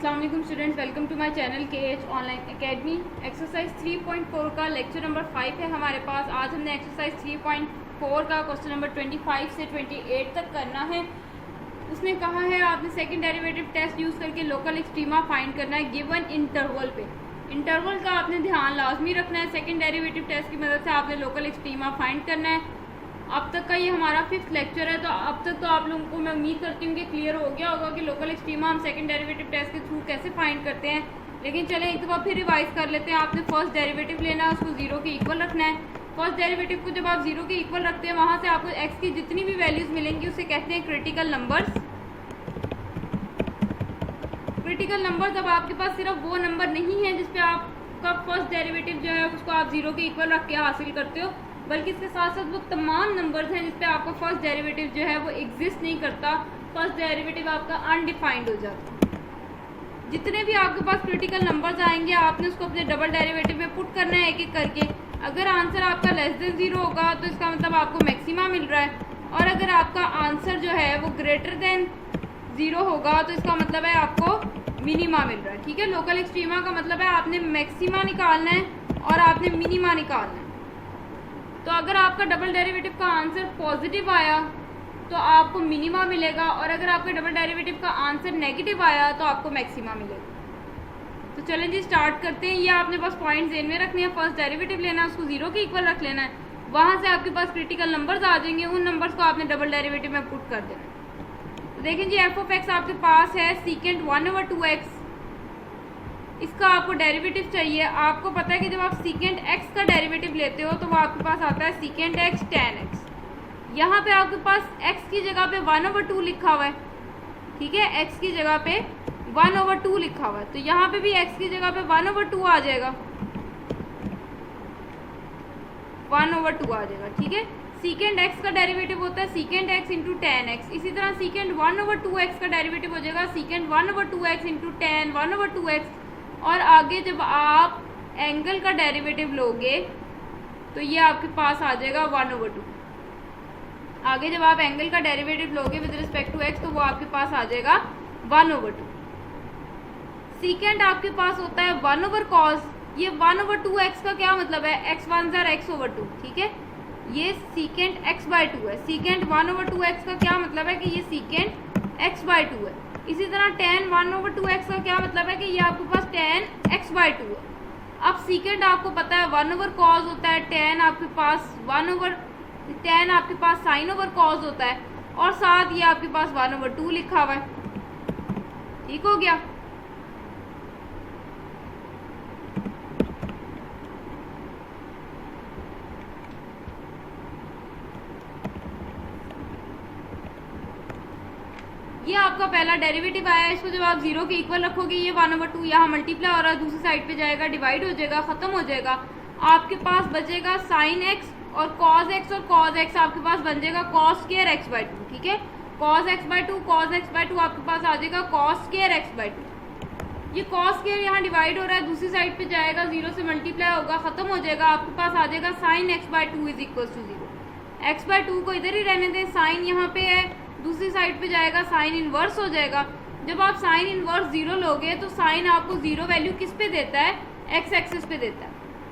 अस्सलाम वालेकुम students, welcome to my channel KH online academy. Exercise 3.4 का लेक्चर नंबर 5 है हमारे पास। आज हमने एक्सरसाइज 3.4 का क्वेश्चन नंबर 25 से 28 तक करना है। उसने कहा है आपने सेकंड डेरिवेटिव टेस्ट यूज़ करके लोकल एक्सट्रीमा फाइंड करना है गिवन इंटरवल पे। इंटरवल का आपने ध्यान लाजमी रखना है। सेकंड डेरिवेटिव टेस्ट की मदद से आपने लोकल एक्सट्रीमा फाइंड करना है। अब तक का ये हमारा 5th लेक्चर है, तो अब तक तो आप लोगों को मैं उम्मीद करती हूँ कि क्लियर हो गया होगा कि लोकल एक्सट्रीमा हम सेकंड डेरिवेटिव टेस्ट के थ्रू कैसे फाइंड करते हैं। लेकिन चलें एक दफ़ा फिर रिवाइज कर लेते हैं। आपने फर्स्ट डेरिवेटिव लेना है, उसको 0 के इक्वल रखना है। फर्स्ट डेरिवेटिव को जब आप 0 के इक्वल रखते हैं, वहाँ से आपको x की जितनी भी वैल्यूज़ मिलेंगी उसे कहते हैं क्रिटिकल नंबर्स। क्रिटिकल नंबर जब आपके पास सिर्फ वो नंबर नहीं है जिसपे आपका फर्स्ट डेरिवेटिव जो है उसको आप 0 के इक्वल रख के हासिल करते हो, बल्कि इसके साथ साथ वो तमाम नंबर्स हैं जिसपे आपका फर्स्ट डेरिवेटिव जो है वो एग्जिस्ट नहीं करता। फर्स्ट डेरिवेटिव आपका अनडिफाइंड हो जाता है। जितने भी आपके पास क्रिटिकल नंबर्स आएंगे आपने उसको अपने डबल डेरिवेटिव में पुट करना है एक एक करके। अगर आंसर आपका लेस देन 0 होगा तो इसका मतलब आपको मैक्सिमा मिल रहा है, और अगर आपका आंसर जो है वो ग्रेटर देन 0 होगा तो इसका मतलब है आपको मिनिमा मिल रहा है। ठीक है, लोकल एक्सट्रीमा का मतलब है आपने मैक्सिमा निकालना है और आपने मिनिमा निकालना है। तो अगर आपका डबल डेरिवेटिव का आंसर पॉजिटिव आया तो आपको मिनिमा मिलेगा, और अगर आपके डबल डेरिवेटिव का आंसर नेगेटिव आया तो आपको मैक्सिमा मिलेगा। तो चलें जी स्टार्ट करते हैं। ये आपने बस पॉइंट ज़हन में रखने हैं। फर्स्ट डेरिवेटिव लेना है, उसको 0 के इक्वल रख लेना है। वहाँ से आपके पास क्रिटिकल नंबर्स आ जाएंगे, उन नंबर्स को आपने डबल डेरिवेटिव में पुट कर देना है। तो देखें जी एफ ऑफ एक्स आपके पास है सीकेंट 1/2x। इसका आपको डेरिवेटिव चाहिए। आपको पता है कि जब आप सीकेंट x का डेरिवेटिव लेते हो तो वो आपके पास आता है सीकेंट x tan x। यहाँ पे आपके पास x की जगह पे 1/2 लिखा हुआ है। ठीक है, x की जगह पे 1/2 लिखा हुआ है, तो यहाँ पे भी x की जगह पे 1/2 आ जाएगा, 1/2 आ जाएगा। ठीक है, सीकेंट x का डेरिवेटिव होता है secant x into tan x। इसी तरह सीकेंट 1/2x का डेरिवेटिव हो जाएगा secant 1/2x into tan 1/2x। और आगे जब आप एंगल का डेरिवेटिव लोगे तो ये आपके पास आ जाएगा 1/2। आगे जब आप एंगल का डेरिवेटिव लोगे विद रिस्पेक्ट टू x तो वो आपके पास आ जाएगा 1/2। सीकेंट आपके पास होता है 1/cos। ये 1/2x का क्या मतलब है, x1 x/2। ठीक है, ये सीकेंट x/2 है। सीकेंट 1/2x का क्या मतलब है कि ये सीकेंट x/2 है। इसी तरह tan 1/2x का क्या मतलब है कि ये आपके पास tan x/2 है। अब सीकेंट आपको पता है 1/cos होता है, tan आपके पास sin cos होता है, और साथ ये आपके पास 1/2 लिखा हुआ है। ठीक हो गया। ये आपका पहला डेरिवेटिव आया है। इसको जब आप 0 के इक्वल रखोगे ये 1/2 यहाँ मल्टीप्लाई हो रहा है, दूसरी साइड पे जाएगा, डिवाइड हो जाएगा, खत्म हो जाएगा। आपके पास बचेगा sin x और cos x, और cos x आपके पास बन जाएगा cos स्क्वायर x/2। ठीक है, cos x/2 आपके पास आ जाएगा cos स्क्वायर x/2। ये cos स्क्वायर यहाँ डिवाइड हो रहा है, दूसरी साइड पे जाएगा, 0 से मल्टीप्लाई होगा, खत्म हो जाएगा। आपके पास आ जाएगा sin x/2 is equal to 0। x/2 को इधर ही रहने दें, साइन यहाँ पे है, दूसरी साइड पे जाएगा, साइन इनवर्स हो जाएगा। जब आप साइन इनवर्स 0 लोगे तो साइन आपको 0 वैल्यू किस पे देता है, x एक्सिस पे देता है।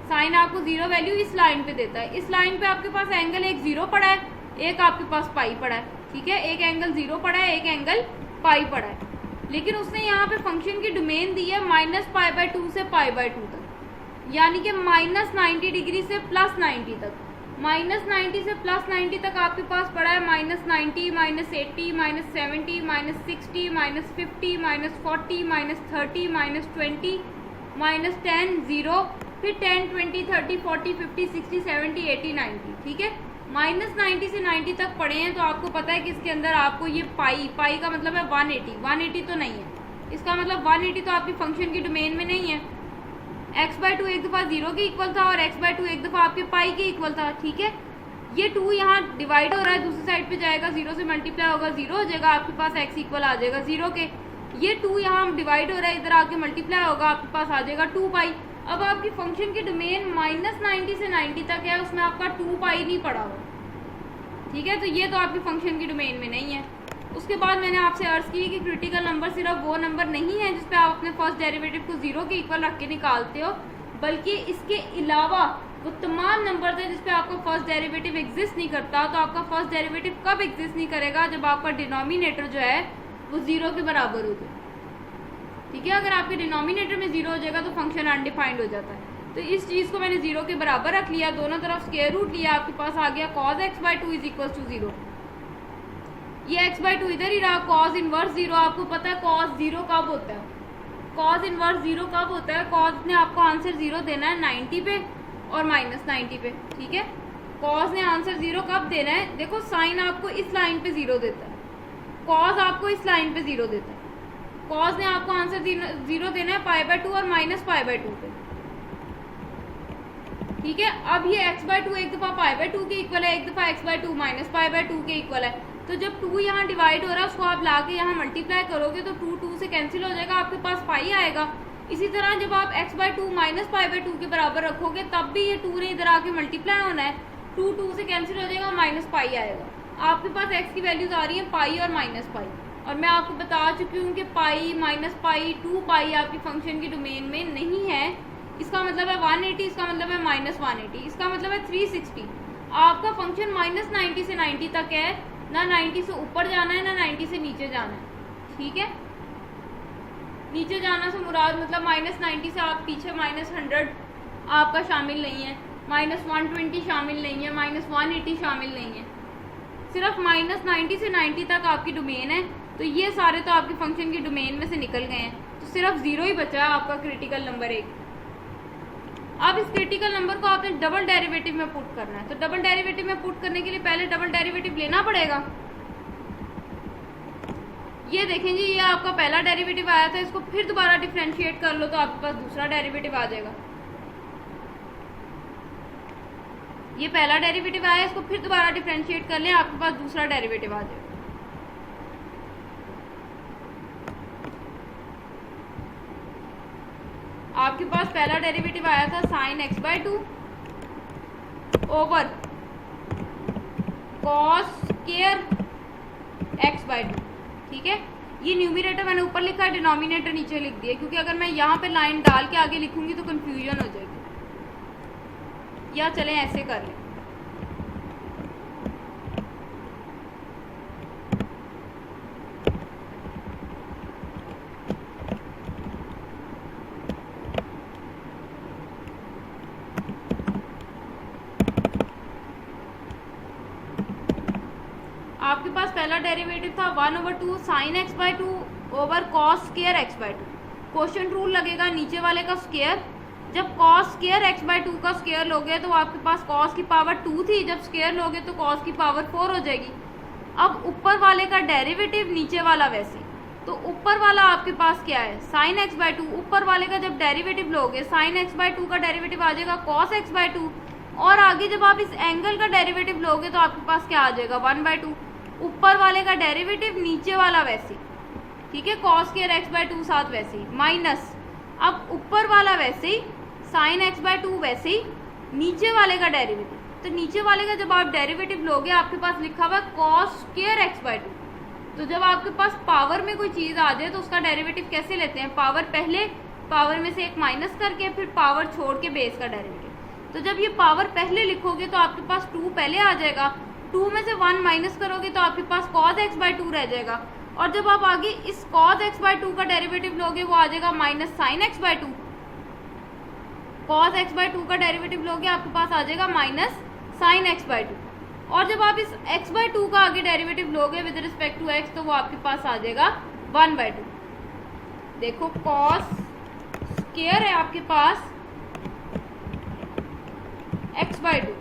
साइन आपको 0 वैल्यू इस लाइन पे देता है। इस लाइन पे आपके पास एंगल एक 0 पड़ा है, एक आपके पास पाई पड़ा है। ठीक है, एक एंगल 0 पड़ा है, एक एंगल पाई पड़ा है। लेकिन उसने यहाँ पे फंक्शन की डोमेन दी है -π/2 से π/2 तक, यानी कि -90 डिग्री से +90 तक। -90 से +90 तक आपके पास पड़ा है -90, -80, -70, -60, -50, -40, -30, -20, -10, 0, फिर 10, 20, 30, 40, 50, 60, 70, 80, 90। ठीक है, -90 से 90 तक पड़े हैं, तो आपको पता है कि इसके अंदर आपको ये पाई का मतलब है 180 तो नहीं है। इसका मतलब 180 तो आपकी फंक्शन की डोमेन में नहीं है। x/2 एक दफ़ा 0 के इक्वल था और x/2 एक दफ़ा आपके पाई के इक्वल था। ठीक है, ये 2 यहाँ डिवाइड हो रहा है, दूसरी साइड पे जाएगा, 0 से मल्टीप्लाई होगा, 0 हो जाएगा, आपके पास x इक्वल आ जाएगा 0 के। ये 2 यहाँ डिवाइड हो रहा है, इधर आके मल्टीप्लाई होगा, आपके पास आ जाएगा 2π। अब आपकी फंक्शन की डोमेन -90 से 90 तक है, उसमें आपका 2π नहीं पड़ा हुआ। ठीक है, तो ये तो आपकी फंक्शन की डोमेन में नहीं है। उसके बाद मैंने आपसे अर्ज की कि क्रिटिकल नंबर सिर्फ वो नंबर नहीं है जिसपे आप अपने फर्स्ट डेरिवेटिव को 0 के इक्वल रख के निकालते हो, बल्कि इसके अलावा वो तमाम नंबर है जिसपे आपका फर्स्ट डेरिवेटिव एग्जिस्ट नहीं करता। तो आपका फर्स्ट डेरिवेटिव कब एग्जिस्ट नहीं करेगा? जब आपका डिनोमिनेटर जो है वो 0 के बराबर हो जाए। ठीक है, अगर आपके डिनोमिनेटर में 0 हो जाएगा तो फंक्शन अनडिफाइंड हो जाता है। तो इस चीज़ को मैंने 0 के बराबर रख लिया, दोनों तरफ स्क्वायर रूट लिया, आपके पास आ गया cos x/2 is equal to 0। ये x/2 इधर ही रहा, cos इनवर्स 0। आपको पता है cos 0 कब होता है? cos इनवर्स 0 कब होता है? cos ने आपको आंसर 0 देना है 90 पे और -90 पे। ठीक है, cos ने आंसर 0 कब देना है? देखो साइन आपको इस लाइन पे 0 देता है, cos आपको इस लाइन पे 0 देता है। cos ने आपको आंसर 0 देना है π/2 और -π/2 पे। ठीक है, अब ये x/2 एक दफ़ा π/2 के इक्वल है, एक दफ़ा x/2 -π/2 के इक्वल है। तो जब 2 यहाँ डिवाइड हो रहा है उसको आप ला के यहाँ मल्टीप्लाई करोगे तो 2 से कैंसिल हो जाएगा, आपके पास पाई आएगा। इसी तरह जब आप x/2 -π/2 के बराबर रखोगे तब भी ये 2 ने इधर आके मल्टीप्लाई होना है, 2 से कैंसिल हो जाएगा, -पाई आएगा। आपके पास x की वैल्यूज आ रही हैं पाई और -पाई, और मैं आपको बता चुकी हूँ कि पाई, -पाई, 2 पाई आपकी फंक्शन की डोमेन में नहीं है। इसका मतलब है 180, इसका मतलब है -180, इसका मतलब है 360। आपका फंक्शन -90 से 90 तक है, ना 90 से ऊपर जाना है ना 90 से नीचे जाना है। ठीक है, नीचे जाना से मुराद मतलब -90 से आप पीछे -100 आपका शामिल नहीं है, -120 शामिल नहीं है, -180 शामिल नहीं है, सिर्फ -90 से 90 तक आपकी डोमेन है। तो ये सारे तो आपके फंक्शन की डोमेन में से निकल गए हैं, तो सिर्फ 0 ही बचा है आपका क्रिटिकल नंबर 1। अब इस क्रिटिकल नंबर को आपने डबल डेरिवेटिव में पुट करना है। तो डबल डेरिवेटिव में पुट करने के लिए पहले डबल डेरिवेटिव लेना पड़ेगा। ये देखें जी, ये आपका पहला डेरिवेटिव आया था, इसको फिर दोबारा डिफरेंशिएट कर लो तो आपके पास दूसरा डेरिवेटिव आ जाएगा। ये पहला डेरिवेटिव आया, इसको फिर दोबारा डिफरेंशिएट कर लें, आपके पास दूसरा डेरिवेटिव आ जाएगा। आपके पास पहला डेरिवेटिव आया था sin x/2 over cos square x/2। ठीक है, ये न्यूमरेटर मैंने ऊपर लिखा है, डिनोमिनेटर नीचे लिख दिया, क्योंकि अगर मैं यहाँ पे लाइन डाल के आगे लिखूंगी तो कंफ्यूजन हो जाएगी। या चलें ऐसे कर लें, आपके पास पहला डेरिवेटिव था 1/2 sin x/2 over cos square x/2। Quotient rule लगेगा नीचे वाले का स्क्वायर। जब cos स्क्वायर x/2 का स्क्वायर लोगे तो आपके पास cos की पावर 2 थी, जब स्क्वायर लोगे तो cos की पावर 4 हो जाएगी। अब ऊपर वाले का डेरिवेटिव, नीचे वाला वैसे, तो ऊपर वाला आपके पास क्या है? sin x/2। ऊपर वाले का जब डेरिवेटिव लोगे sin x/2 का डेरिवेटिव आ जाएगा cos x/2, और आगे जब आप इस एंगल का डेरिवेटिव लोगे तो आपके पास क्या आ जाएगा? 1/2। ऊपर वाले का डेरिवेटिव, नीचे वाला वैसे, ठीक है, cos स्क्वायर x/2 साथ वैसे ही, माइनस अब ऊपर वाला वैसे ही, sin x/2 वैसे ही, नीचे वाले का डेरिवेटिव। तो नीचे वाले का जब आप डेरिवेटिव लोगे आपके पास लिखा हुआ है cos स्क्वायर x/2। तो जब आपके पास पावर में कोई चीज़ आ जाए तो उसका डेरिवेटिव कैसे लेते हैं? पावर पहले, पावर में से एक माइनस करके, फिर पावर छोड़ के बेस का डेरिवेटिव। तो जब ये पावर पहले लिखोगे तो आपके पास 2 पहले आ जाएगा, 2 में से 1 माइनस करोगे तो आपके पास cos x/2 रह जाएगा, और जब आप आगे इस cos x/2 का डेरिवेटिव लोगे वो आ जाएगा minus sin x/2। cos x/2 का डेरिवेटिव लोगे आपके पास आ जाएगा माइनस sin x/2, और जब आप इस x/2 का आगे डेरिवेटिव लोगे विद रिस्पेक्ट टू x तो वो आपके पास आ जाएगा 1/2। देखो cos स्क्वायर है आपके पास x/2,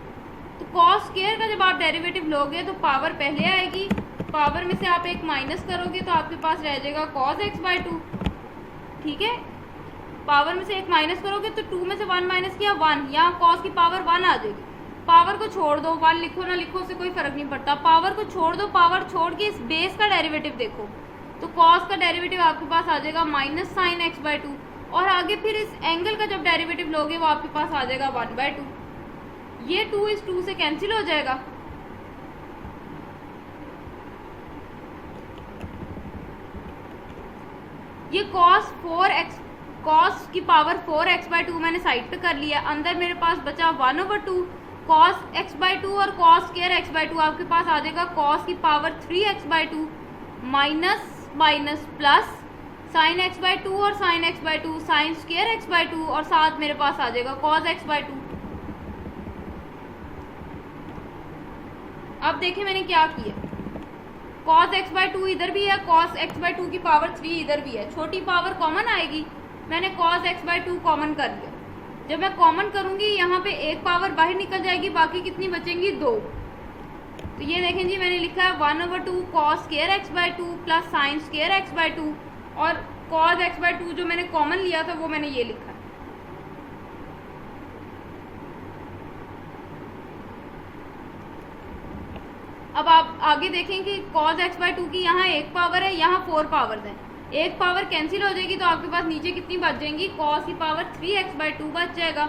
तो cos स्क्वायर का जब आप डेरिवेटिव लोगे तो पावर पहले आएगी, पावर में से आप एक माइनस करोगे तो आपके पास रह जाएगा cos x/2। ठीक है, पावर में से एक माइनस करोगे तो 2 में से 1 माइनस किया 1, यहाँ cos की पावर 1 आ जाएगी। पावर को छोड़ दो, 1 लिखो ना लिखो उससे कोई फर्क नहीं पड़ता, पावर को छोड़ दो, पावर छोड़ के इस बेस का डेरिवेटिव देखो तो cos का डेरिवेटिव आपके पास आ जाएगा माइनस sin x/2, और आगे फिर इस एंगल का जब डेरिवेटिव लोगे वो आपके पास आ जाएगा 1/2। ये 2 इस 2 से कैंसिल हो जाएगा, ये cos की पावर 4x/2 मैंने साइड पे कर लिया। अंदर मेरे पास बचा 1/2 cos x/2 और cos स्क्वायर x/2 आपके पास आ जाएगा cos की power 3x/2 minus minus plus sin x/2 और sin x/2 sin square x/2 और साथ मेरे पास आ जाएगा cos x/2। अब देखिए मैंने क्या किया, cos x/2 इधर भी है, cos x/2 की पावर 3 इधर भी है, छोटी पावर कॉमन आएगी, मैंने cos x/2 कॉमन कर लिया। जब मैं कॉमन करूंगी यहाँ पे एक पावर बाहर निकल जाएगी, बाकी कितनी बचेंगी 2। तो ये देखें जी मैंने लिखा है 1/2 cos square x/2 plus sin square x/2 और cos x/2 जो मैंने कॉमन लिया था वो मैंने ये लिखा है। अब आप आगे देखें कि cos x/2 की यहाँ एक पावर है, यहाँ 4 पावर्स हैं, एक पावर कैंसिल हो जाएगी तो आपके पास नीचे कितनी बच जाएंगी, cos की पावर 3x/2 बच जाएगा।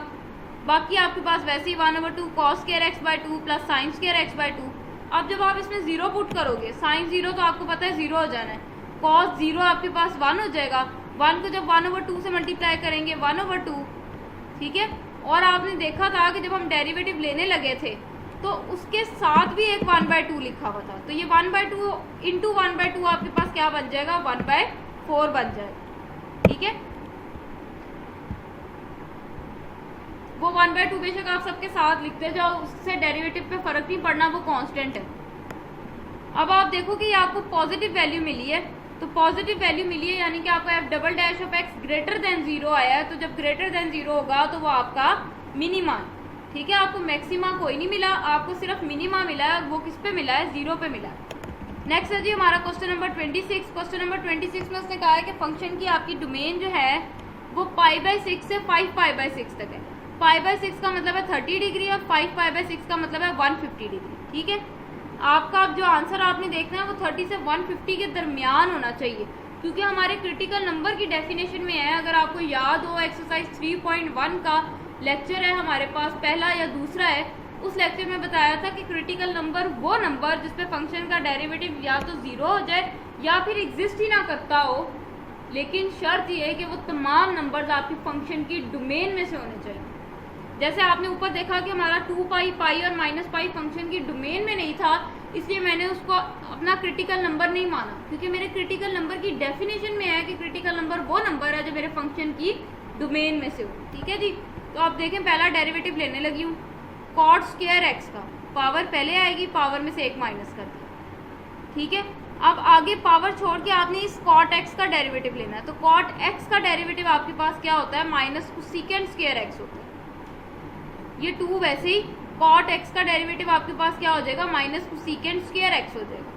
बाकी आपके पास वैसे ही 1/2 cos square x/2 plus sin square x/2। अब जब आप इसमें 0 पुट करोगे, sin 0 तो आपको पता है 0 हो जाना है, cos 0 आपके पास 1 हो जाएगा, 1 को जब 1/2 से मल्टीप्लाई करेंगे 1/2, ठीक है। और आपने देखा था कि जब हम डेरिवेटिव लेने लगे थे तो उसके साथ भी एक 1/2 लिखा हुआ था, तो ये 1/2 इंटू 1/2 आपके पास क्या बन जाएगा, 1/4 बन जाएगा, ठीक है। वो 1/2 बेशक आप सबके साथ लिखते जाओ, उससे डेरिवेटिव पे फर्क नहीं पड़ना, वो कांस्टेंट है। अब आप देखो कि ये आपको पॉजिटिव वैल्यू मिली है, तो पॉजिटिव वैल्यू मिली है यानी कि आपका f'(x) ग्रेटर देन 0 आया है, तो जब ग्रेटर देन 0 होगा तो वो आपका मिनिमा, ठीक है। आपको मैक्सिमा कोई नहीं मिला, आपको सिर्फ मिनिमा मिला है, वो किस पे मिला है, 0 पे मिला है। नेक्स्ट है जी हमारा क्वेश्चन नंबर 26। क्वेश्चन नंबर 26 में उसने कहा है कि फंक्शन की आपकी डोमेन जो है वो π/6 से 5π/6 तक है। π/6 का मतलब है 30 डिग्री और 5π/6 का मतलब है 150 डिग्री, ठीक है। आपका अब जो आंसर आपने देखना है वो 30 से 150 के दरमियान होना चाहिए, क्योंकि हमारे क्रिटिकल नंबर की डेफिनेशन में है, अगर आपको याद हो एक्सरसाइज 3.1 का लेक्चर है हमारे पास, पहला या दूसरा है, उस लेक्चर में बताया था कि क्रिटिकल नंबर वो नंबर जिसपे फंक्शन का डेरिवेटिव या तो 0 हो जाए या फिर एग्जिस्ट ही ना करता हो, लेकिन शर्त ये है कि वो तमाम नंबर्स आपकी फंक्शन की डोमेन में से होने चाहिए। जैसे आपने ऊपर देखा कि हमारा 2π, पाई और -π फंक्शन की डोमेन में नहीं था, इसलिए मैंने उसको अपना क्रिटिकल नंबर नहीं माना, क्योंकि मेरे क्रिटिकल नंबर की डेफिनेशन में है कि क्रिटिकल नंबर वो नंबर है जो मेरे फंक्शन की डोमेन में से हो, ठीक है जी। तो आप देखें पहला डेरिवेटिव लेने लगी हूँ, cot स्क्वायर x का पावर पहले आएगी, पावर में से 1 माइनस कर दिया, ठीक है। अब आगे पावर छोड़ के आपने इस cot x का डेरिवेटिव लेना है, तो cot x का डेरिवेटिव आपके पास क्या होता है, माइनस कोसेकेंट स्क्वायर x होता है। ये 2 वैसे ही cot x का डेरिवेटिव आपके पास क्या हो जाएगा, माइनस कोसेकेंट स्क्वायर x हो जाएगा।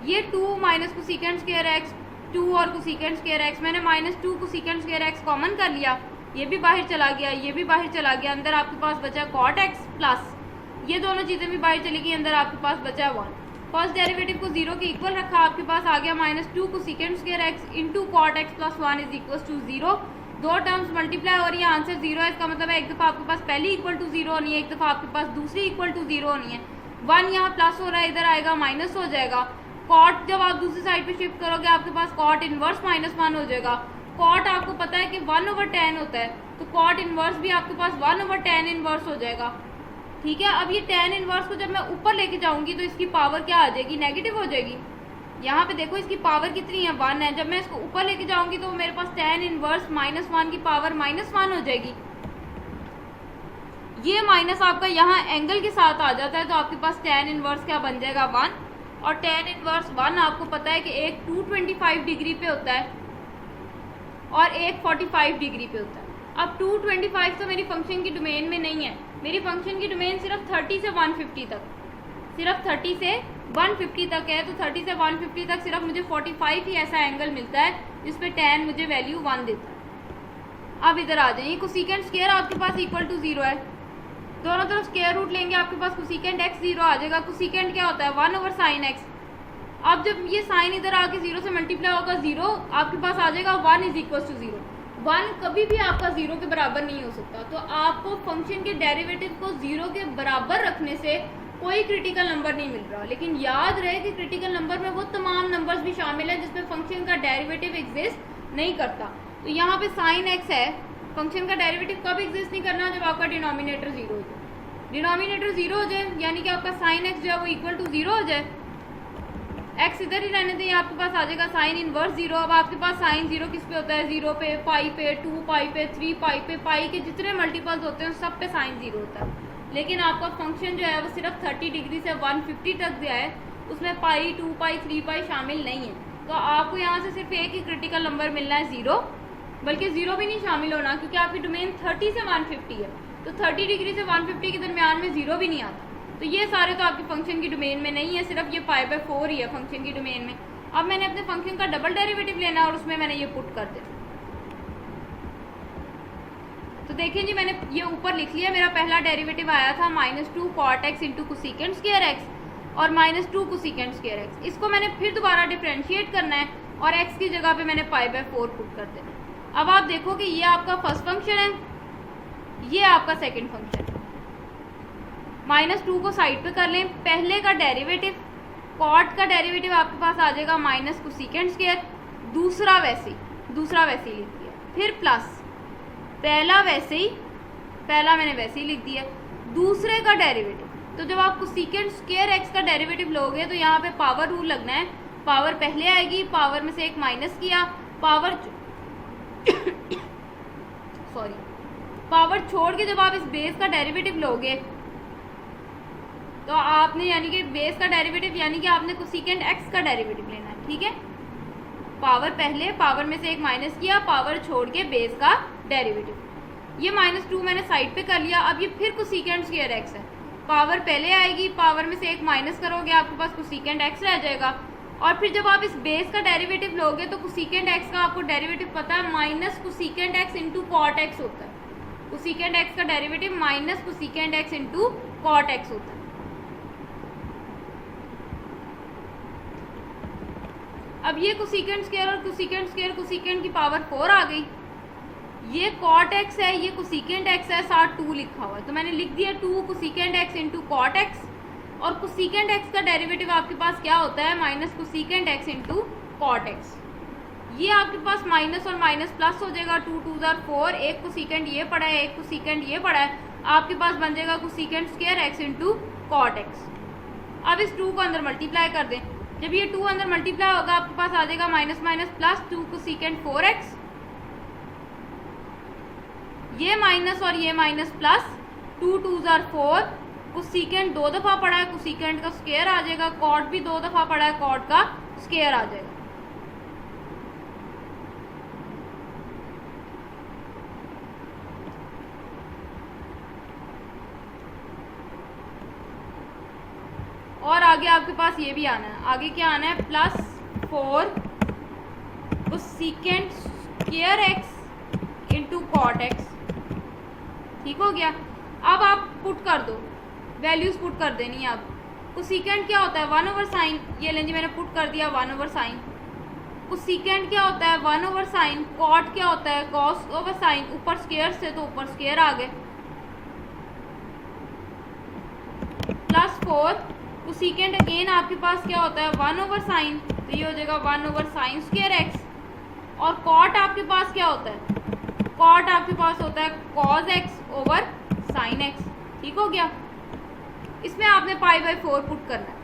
ये 2 माइनस कोसेकेंट स्क्वायर x, 2 और कोसेकेंट स्क्वायर x, मैंने -2 कोसेकेंट स्क्वायर x कॉमन कर लिया, ये भी बाहर चला गया, ये भी बाहर चला गया, अंदर आपके पास बचा cot x प्लस ये दोनों चीज़ें भी बाहर चली गई, अंदर आपके पास बचा 1। फर्स्ट डेरिवेटिव को 0 के इक्वल रखा, आपके पास आ गया -2 cosecant square x into cot x plus 1 is equal to 0। दो टर्म्स मल्टीप्लाई और ये आंसर 0 है, इसका मतलब है एक दफ़ा आपके पास पहली इक्वल टू 0 होनी है, एक दफ़ा आपके पास दूसरी इक्वल टू 0 होनी है। 1 यहाँ प्लस हो रहा है, इधर आएगा माइनस हो जाएगा। cot जब आप दूसरी साइड पे शिफ्ट करोगे आपके पास cot इनवर्स -1 हो जाएगा। cot आपको पता है कि 1/10 होता है, तो cot इनवर्स भी आपके पास 1/10 इनवर्स हो जाएगा, ठीक है। अब ये tan इनवर्स को जब मैं ऊपर लेके जाऊंगी तो इसकी पावर क्या आ जाएगी, नेगेटिव हो जाएगी। यहाँ पे देखो इसकी पावर कितनी है, 1 है, जब मैं इसको ऊपर लेके जाऊंगी तो मेरे पास tan इनवर्स -1 की पावर -1 हो जाएगी। ये माइनस आपका यहाँ एंगल के साथ आ जाता है, तो आपके पास tan इनवर्स क्या बन जाएगा, 1। और tan इनवर्स 1 आपको पता है कि एक 225 डिग्री पे होता है और एक 45 डिग्री पे होता है। अब 225 तो मेरी फंक्शन की डोमेन में नहीं है, मेरी फंक्शन की डोमेन सिर्फ 30 से 150 तक, सिर्फ 30 से 150 तक है, तो 30 से 150 तक सिर्फ मुझे 45 ही ऐसा एंगल मिलता है जिसपे tan मुझे वैल्यू 1 देता है। अब इधर आ जाइए, कोसेकेंट स्क्वायर आपके पास इक्वल टू 0 है, दोनों तरफ स्क्वायर रूट लेंगे, आपके पास कोसेकेंट x 0 आ जाएगा। कोसेकेंट क्या होता है, 1/sin x। अब जब ये साइन इधर आके 0 से मल्टीप्लाई होगा, 0 आपके पास आ जाएगा, 1 इज इक्वल टू 0। 1 कभी भी आपका 0 के बराबर नहीं हो सकता, तो आपको फंक्शन के डेरिवेटिव को 0 के बराबर रखने से कोई क्रिटिकल नंबर नहीं मिल रहा। लेकिन याद रहे कि क्रिटिकल नंबर में वो तमाम नंबर्स भी शामिल हैं जिसमें फंक्शन का डेरिवेटिव एग्जिस्ट नहीं करता। तो यहाँ पे साइन एक्स है, फंक्शन का डेरिवेटिव कब एग्जिस्ट नहीं करना, जब आपका डिनोमिनेटर जीरो हो जाए। डिनोमिनेटर जीरो हो जाए यानी कि आपका साइन एक्स जो है वो इक्वल टू जीरो हो जाए। एक्स इधर ही रहने दें, आपके पास आ जाएगा साइन इनवर्स जीरो। अब आपके पास साइन जीरो किस पे होता है, जीरो पे, पाई पे, 2 पाई पे, 3 पाई पे, पाई के जितने मल्टीपल्स होते हैं सब पे साइन जीरो होता है। लेकिन आपका फंक्शन जो है वो सिर्फ 30 डिग्री से 150 तक दिया है, उसमें पाई, 2 पाई, 3 पाई शामिल नहीं है। तो आपको यहाँ से सिर्फ एक ही क्रिटिकल नंबर मिलना है जीरो, बल्कि जीरो भी नहीं शामिल होना क्योंकि आपकी डोमेन 30 से 150 है। तो 30 डिग्री से 150 के दरमियान में जीरो भी नहीं आता। तो ये सारे तो आपके फंक्शन की डोमेन में नहीं है, सिर्फ ये π/4 ही है फंक्शन की डोमेन में। अब मैंने अपने फंक्शन का डबल डेरिवेटिव लेना है और उसमें मैंने ये पुट कर दिया। तो देखिए जी, मैंने ये ऊपर लिख लिया, मेरा पहला डेरिवेटिव आया था -2 cot x into cosecant square x और -2 कोसेकेंट स्क्वायर x। इसको मैंने फिर दोबारा डिफरेंशिएट करना है और x की जगह पे मैंने π/4 पुट कर दिया। अब आप देखो कि ये आपका फर्स्ट फंक्शन है, ये आपका सेकंड फंक्शन है। -2 को साइड पे कर लें, पहले का डेरिवेटिव कॉट का डेरिवेटिव आपके पास आ जाएगा माइनस कोसेकेंट स्क्वायर, दूसरा वैसे ही लिख दिया, फिर प्लस पहला वैसे ही, पहला मैंने वैसे ही लिख दिया, दूसरे का डेरिवेटिव। तो जब आप कोसेकेंट स्क्वायर x का डेरिवेटिव लोगे तो यहाँ पे पावर रूल लगना है, पावर पहले आएगी, पावर में से एक माइनस किया, पावर पावर छोड़ के जब आप इस बेस का डेरिवेटिव लोगे तो आपने यानी कि बेस का डेरिवेटिव यानी कि आपने कोसेकेंट x का डेरिवेटिव लेना है, ठीक है। पावर पहले, पावर में से एक माइनस किया, पावर छोड़ के बेस का डेरिवेटिव। ये -2 मैंने साइड पे कर लिया। अब ये फिर कोसेकेंट स्क्वायर x है, पावर पहले आएगी, पावर में से एक माइनस करोगे, आपके पास कोसेकेंट x रह जाएगा। और फिर जब आप इस बेस का डेरिवेटिव लोगे तो कोसेकेंट x का आपको डेरिवेटिव पता है minus cosecant x into cot x होता है। कोसेकेंट x का derivative minus cosecant x into cot x होता है। अब ये कोसेकेंट स्क्वायर और कोसेकेंट स्क्वायर कोसेकेंट की पावर 4 आ गई। ये कॉट x है, ये कोसेकेंट x है, साथ 2 लिखा हुआ है तो मैंने लिख दिया 2 cosecant x into cot x। और कोसेकेंट x का डेरिवेटिव आपके पास क्या होता है, minus cosecant x into cot x। ये आपके पास माइनस और माइनस प्लस हो जाएगा, 2 2 4, एक कोसेकेंट ये पड़ा है, एक कोसेकेंट ये पड़ा है, आपके पास बन जाएगा cosecant square x into cot x। अब इस 2 को अंदर मल्टीप्लाई कर दें, जब ये 2 अंदर मल्टीप्लाई होगा आपके पास आ जाएगा minus minus plus 2 cosecant 4x, ये माइनस और ये माइनस प्लस 2 2 4, कोसेकेंट 2 दफ़ा पड़ा है, कोसेकेंट का स्क्वायर आ जाएगा, कॉट भी 2 दफ़ा पड़ा है, कॉट का स्क्वायर आ जाएगा। और आगे आपके पास ये भी आना है, आगे क्या आना है, +4 cosecant square x into cot x। ठीक हो गया। अब आप पुट कर दो, वैल्यूज पुट कर देनी है। अब कोसेकेंट क्या होता है, 1/sin, ये लें जी मैंने पुट कर दिया 1/sin। कोसेकेंट क्या होता है, 1/sin। कॉट क्या होता है, cos/sin। ऊपर स्क्वायर से तो ऊपर स्क्वायर आ गए, +4 कोसेकेंट अगेन आपके पास क्या होता है, 1/sin, तो ये हो जाएगा 1/sin स्क्वायर x। और कॉट आपके पास क्या होता है, कॉट आपके पास होता है cos x/sin x। ठीक हो गया। इसमें आपने π/4 पुट करना है।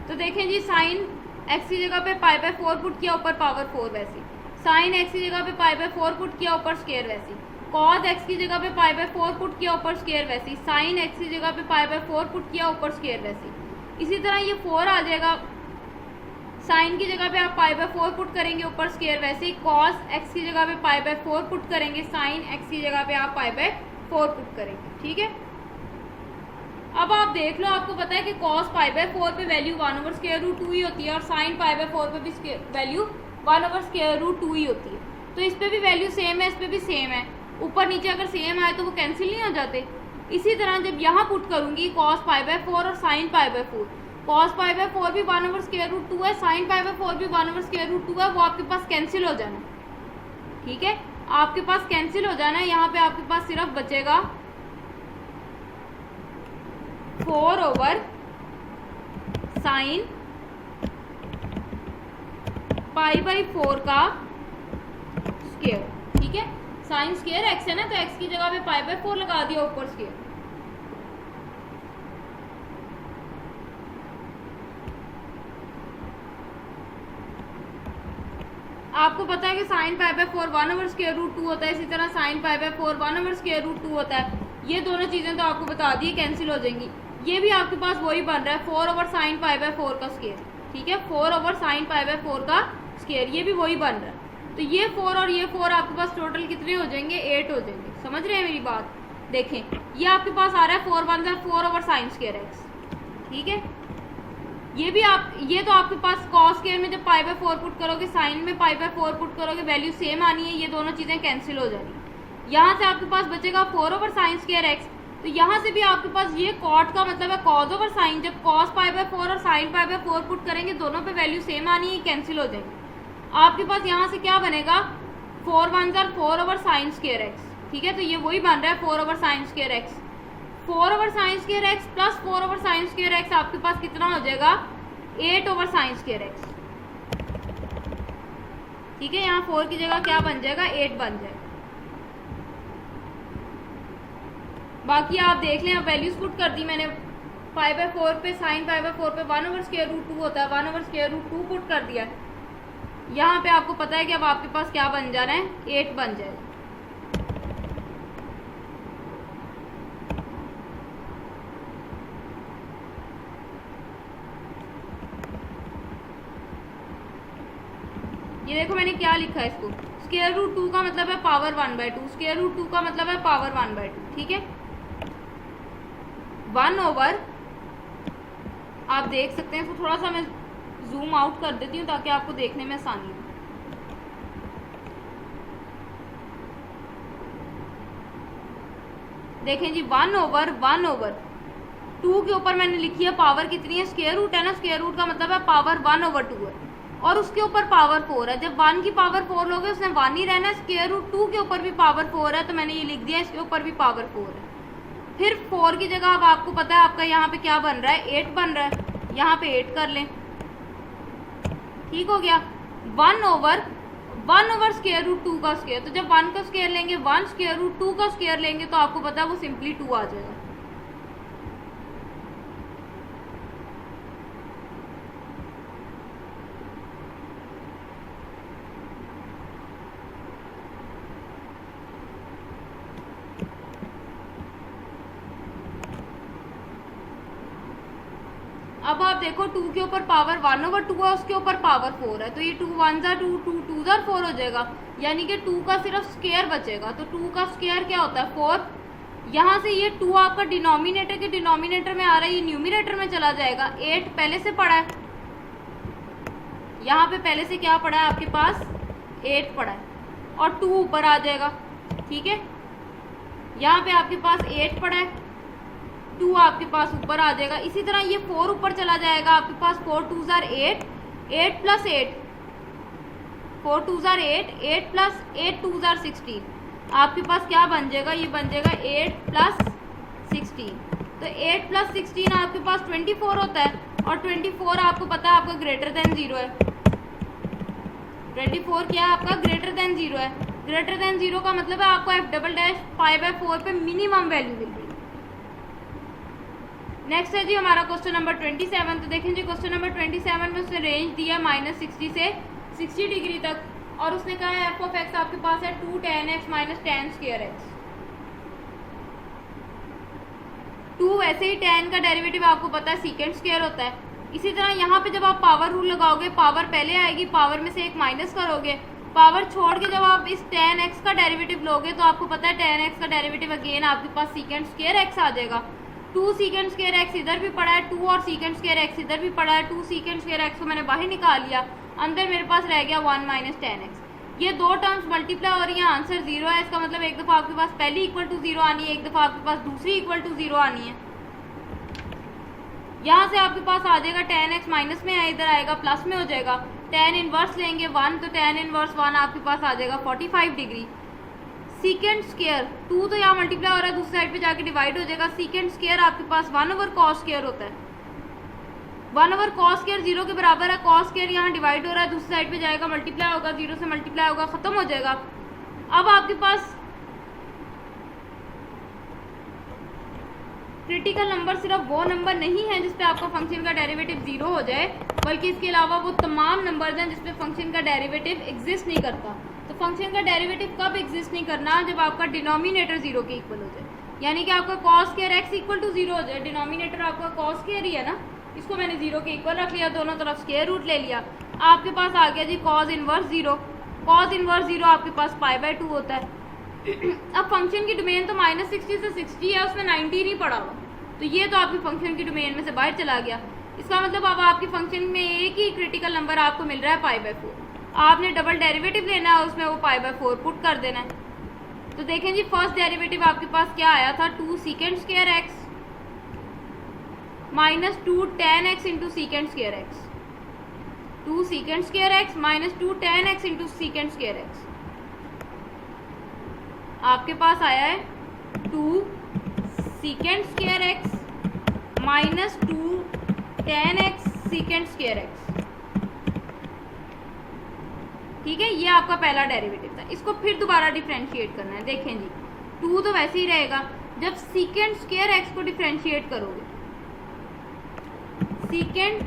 तो देखें जी, साइन x की जगह पे π/4 पुट किया, ऊपर पावर 4 वैसी, साइन x की जगह पे π/4 पुट किया, ऊपर स्क्वायर वैसी, cos x की जगह पे π/4 पुट किया, ऊपर स्क्वायर वैसी, साइन x की जगह पे π/4 पुट किया, ऊपर स्क्वायर वैसी। इसी तरह ये 4 आ जाएगा, साइन की जगह पे आप π/4 पुट करेंगे, ऊपर स्क्वायर वैसे ही, cos x की जगह पे π/4 पुट करेंगे, साइन x की जगह पे आप π/4 पुट करेंगे। ठीक है। अब आप देख लो, आपको पता है कि cos π/4 पे वैल्यू 1/√2 ही होती है और साइन π/4 पे भी वैल्यू 1/√2 ही होती है। तो इस पे भी वैल्यू सेम है, इस पे भी सेम है, ऊपर नीचे अगर सेम आए तो वो कैंसिल नहीं हो जाते। इसी तरह जब यहाँ पुट करूंगी cos π/4 और साइन π/4, cos π/4 भी 1/√2 है, साइन π/4 भी 1/√2 है, वो आपके पास कैंसिल हो जाना। ठीक है, आपके पास कैंसिल हो जाना है। यहाँ पे आपके पास सिर्फ बचेगा 4/sin π/4 का स्क्वायर। ठीक है, साइन स्क्वायर x है ना, तो x की जगह पे π/4 लगा दिया ऊपर स्क्वायर। आपको पता है कि साइन π/4 1/√2 होता है, इसी तरह साइन π/4 1/√2 होता है। ये दोनों चीजें तो आपको बता दी, कैंसिल हो जाएंगी। ये भी आपके पास वही बन रहा है 4/sin π/4 का स्क्वायर। ठीक है, 4/sin π/4 का स्क्वायर, ये भी वही बन रहा है। तो ये 4 और ये 4 आपके पास टोटल कितने हो जाएंगे, 8 हो जाएंगे। समझ रहे हैं मेरी बात? देखें, ये आपके पास आ रहा है 4 1 4/sin स्क्वायर x। ठीक है, ये भी ये तो आपके पास cos स्क्वायर में जब π/4 पुट करोगे, साइन में π/4 पुट करोगे, वैल्यू सेम आनी है, ये दोनों चीजें कैंसिल हो जाएंगी। यहाँ से आपके पास बचेगा 4/sin स्क्वायर x। तो यहाँ से भी आपके पास ये cot का मतलब है cos/sin, जब cos π/4 और sin π/4 पुट करेंगे, दोनों पे वैल्यू सेम आनी है, कैंसिल हो जाएंगे। आपके पास यहाँ से क्या बनेगा, 4 1 4/sin स्क्वायर x। ठीक है, तो ये वही बन रहा है 4/sin square x। 4/sin square x plus 4/sin square x आपके पास कितना हो जाएगा, 8/sin स्क्वायर x। ठीक है, यहाँ 4 की जगह क्या बन जाएगा, 8 बन जाएगा। बाकी आप देख लें, अब वैल्यूज पुट कर दी मैंने। π/4 पे साइन π/4 पे 1/√2 होता है, 1/√2 पुट कर दिया। यहाँ पे आपको पता है कि अब आपके पास क्या बन जा रहा है, 8 बन जाएगा। ये देखो मैंने क्या लिखा है इसको, √2 का मतलब है पावर 1/2, √2 का मतलब है पावर 1/2। ठीक है, 1/, आप देख सकते हैं, इसको थोड़ा सा मैं जूम आउट कर देती हूँ ताकि आपको देखने में आसानी हो। देखें जी, 1/2 के ऊपर मैंने लिखी है पावर कितनी है, स्क्वायर रूट है ना, स्क्वायर रूट का मतलब है पावर 1/2 है, और उसके ऊपर पावर 4 है। जब 1 की पावर 4 लोगे, उसने 1 ही रहना है। √2 के ऊपर भी पावर 4 है, तो मैंने ये लिख दिया, इसके ऊपर भी पावर 4 है। फिर 4 की जगह अब आपको पता है आपका यहाँ पे क्या बन रहा है, 8 बन रहा है। यहाँ पे 8 कर लें, ठीक हो गया। 1/√2 का स्क्वायर, तो जब 1 का स्क्वायर लेंगे, 1 √2 का स्क्वायर लेंगे, तो आपको पता है वो सिंपली 2 आ जाएगा। अब आप देखो, 2 के ऊपर पावर 1/2 है, उसके ऊपर पावर 4 है, तो ये 2 1 2 2 2 4 हो जाएगा, यानी कि 2 का सिर्फ स्क्वायर बचेगा। तो 2 का स्क्वायर क्या होता है, 4। यहाँ से ये 2 आपका डिनोमिनेटर के डिनोमिनेटर में आ रहा है, ये न्यूमिनेटर में चला जाएगा। 8 पहले से पड़ा है, यहाँ पे पहले से क्या पड़ा है आपके पास, 8 पड़ा है, और 2 ऊपर आ जाएगा। ठीक है, यहाँ पे आपके पास 8 पड़ा है, 2 आपके पास ऊपर आ जाएगा। इसी तरह ये 4 ऊपर चला जाएगा, आपके पास 4 2 8, 8 प्लस 8, 4 2 8, 8 प्लस 8 2 16। आपके पास क्या बन जाएगा, ये बन जाएगा 8 प्लस 16। तो 8 प्लस 16 आपके पास 24 होता है, और 24 आपको पता है आपका ग्रेटर देन 0 है। 24 क्या है आपका, ग्रेटर देन 0 है। ग्रेटर देन 0 का मतलब है आपको f'(π/4 पे मिनिमम वैल्यू मिल रही है। नेक्स्ट है जी हमारा क्वेश्चन नंबर 27। तो देखें जी, क्वेश्चन नंबर 27 में उसने रेंज दिया -60 से 60 डिग्री तक, और उसने कहा है f(x) आपके पास है 2 tan x - tan square x। 2 वैसे ही tan का डेरिवेटिव आपको पता है सीकेंट स्क्वायर होता है। इसी तरह यहाँ पे जब आप पावर रूल लगाओगे, पावर पहले आएगी, पावर में से एक माइनस करोगे, पावर छोड़ के जब आप इस tan x का डेरिवेटिव लोगे, तो आपको पता है tan x का डेरिवेटिव अगेन आपके पास सीकेंट स्क्वायर x आ जाएगा। 2 सीकेंट स्क्वायर x इधर भी पड़ा है, 2 और सीकेंट स्क्वायर x इधर भी पड़ा है। 2 सीकेंट स्क्वायर x को मैंने बाहर निकाल लिया, अंदर मेरे पास रह गया 1 - tan x। ये दो टर्म्स मल्टीप्लाई हो रही है, आंसर 0 है। इसका मतलब एक दफ़ा आपके पास पहली इक्वल टू 0 आनी है, एक दफ़ा आपके पास दूसरी इक्वल टू 0 आनी है। यहाँ से आपके पास आ जाएगा tan x माइनस में है, इधर आएगा प्लस में हो जाएगा। tan इनवर्स लेंगे 1, तो tan इनवर्स 1 आपके पास आ जाएगा 45 डिग्री। सीकेंड स्क्वायर, 2 तो यहाँ मल्टीप्लाई हो रहा है, दूसरी साइड पे जाके डिवाइड हो जाएगा। सीकेंड स्क्वायर आपके पास 1/cos स्क्वायर होता है। 1/cos स्क्वायर 0 के बराबर है। cos स्क्वायर यहाँ डिवाइड हो रहा है, दूसरी साइड पे जाएगा, मल्टीप्लाई होगा, 0 से मल्टीप्लाई होगा, खत्म हो जाएगा। अब आपके पास क्रिटिकल नंबर सिर्फ वो नंबर नहीं है जिसपे आपका फंक्शन का डेरिवेटिव 0 हो जाए, बल्कि इसके अलावा वो तमाम नंबर्स हैं जिसपे फंक्शन का डेरिवेटिव एग्जिस्ट नहीं करता। तो फंक्शन का डेरिवेटिव कब एग्जिस्ट नहीं करना? जब आपका डिनोमिनेटर 0 के इक्वल हो जाए, यानी कि आपका cos square x equal to 0 हो जाए। डिनोमिनेटर आपका cos स्क्वायर ही है ना, इसको मैंने 0 के इक्वल रख लिया, दोनों तरफ स्क्वायर रूट ले लिया। आपके पास आ गया जी cos इनवर्स 0। cos इनवर्स 0 आपके पास π/2 होता है। अब फंक्शन की डोमेन तो -60 से 60 है, उसमें 90 नहीं पड़ा हुआ, तो ये तो आपकी फंक्शन की डोमेन में से बाहर चला गया। इसका मतलब अब आपके फंक्शन में एक ही क्रिटिकल नंबर आपको मिल रहा है π/4। आपने डबल डेरिवेटिव लेना है, उसमें वो π/4 पुट कर देना है। तो देखें जी, फर्स्ट डेरिवेटिव आपके पास क्या आया था? 2 secant square x minus 2 tan x into secant square x। 2 secant square x minus 2 tan x into secant square x। आपके पास आया है 2 secant square x minus 2 tan x secant square x। ठीक है, ये आपका पहला डेरिवेटिव था। इसको फिर दोबारा डिफरेंशिएट करना है। देखें जी, 2 तो वैसे ही रहेगा। जब secant स्क्वायर x को डिफरेंशिएट करोगे, secant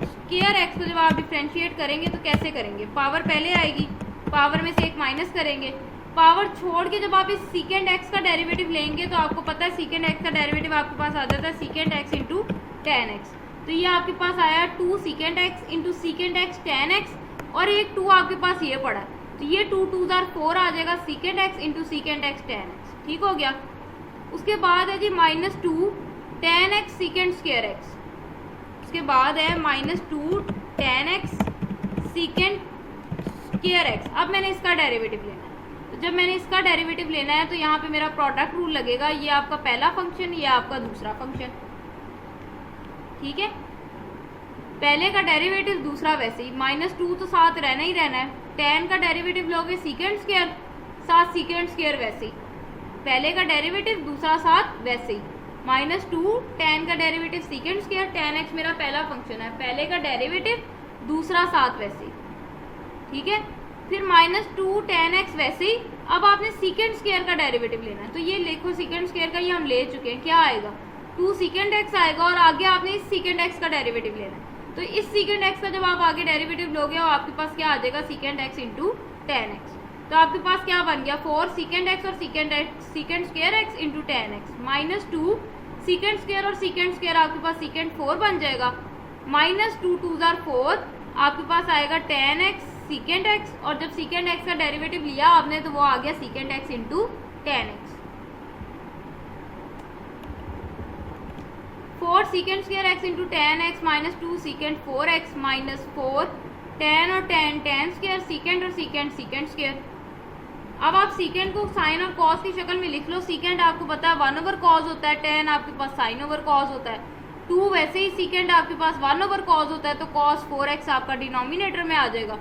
स्क्वायर x को जब आप डिफरेंशिएट करेंगे तो कैसे करेंगे? पावर पहले आएगी, पावर में से एक माइनस करेंगे, पावर छोड़ के जब आप इस secant x का डेरिवेटिव लेंगे तो आपको पता है secant x का डेरिवेटिव आपके पास आ जाता है secant x into tan x। तो ये आपके पास आया 2 secant x into secant x tan x, और एक 2 आपके पास ये पड़ा है, तो ये 2 2 4 आ जाएगा secant x into secant x tan x। ठीक हो गया। उसके बाद है जी -2 tan x secant square x। उसके बाद है -2 tan x secant square x। अब मैंने इसका डेरिवेटिव लेना है, तो जब मैंने इसका डेरिवेटिव लेना है तो यहाँ पे मेरा प्रोडक्ट रूल लगेगा। ये आपका पहला फंक्शन, ये आपका दूसरा फंक्शन। ठीक है, पहले का डेरिवेटिव, दूसरा वैसे ही। -2 तो साथ रहना ही रहना है। tan का डेरिवेटिव लोगे secant स्क्वायर, साथ secant स्क्वायर वैसे ही। पहले का डेरिवेटिव, दूसरा साथ वैसे ही। -2 tan का derivative secant square, tan x मेरा पहला फंक्शन है, पहले का डेरिवेटिव, दूसरा साथ वैसे ही। ठीक है, फिर -2 tan x वैसे ही। अब आपने secant स्क्वायर का डेरिवेटिव लेना है, तो ये लिखो secant स्क्वायर का, ये हम ले चुके हैं। क्या आएगा? 2 secant x आएगा, और आगे आपने इस secant x का डेरिवेटिव लेना है। तो इस secant x का जब आप आगे डेरिवेटिव लोगे और आपके पास क्या आ जाएगा? secant x into tan x। तो आपके पास क्या बन गया? 4 secant x और secant square x into tan x, -2 secant square और secant स्क्वायर आपके पास secant 4 बन जाएगा। -2 2 4 आपके पास आएगा tan x secant x, और जब secant x का डेरिवेटिव लिया आपने तो वो आ गया secant x into tan x। 4 secant square x into tan x minus 2 secant 4x minus 4 tan और tan स्क्वायर secant और secant स्क्वायर। अब आप secant को साइन और cos की शक्ल में लिख लो। secant आपको पता है 1/cos होता है, tan आपके पास sin/cos होता है, 2 वैसे ही secant आपके पास 1/cos होता है, तो cos 4x आपका डिनोमिनेटर में आ जाएगा।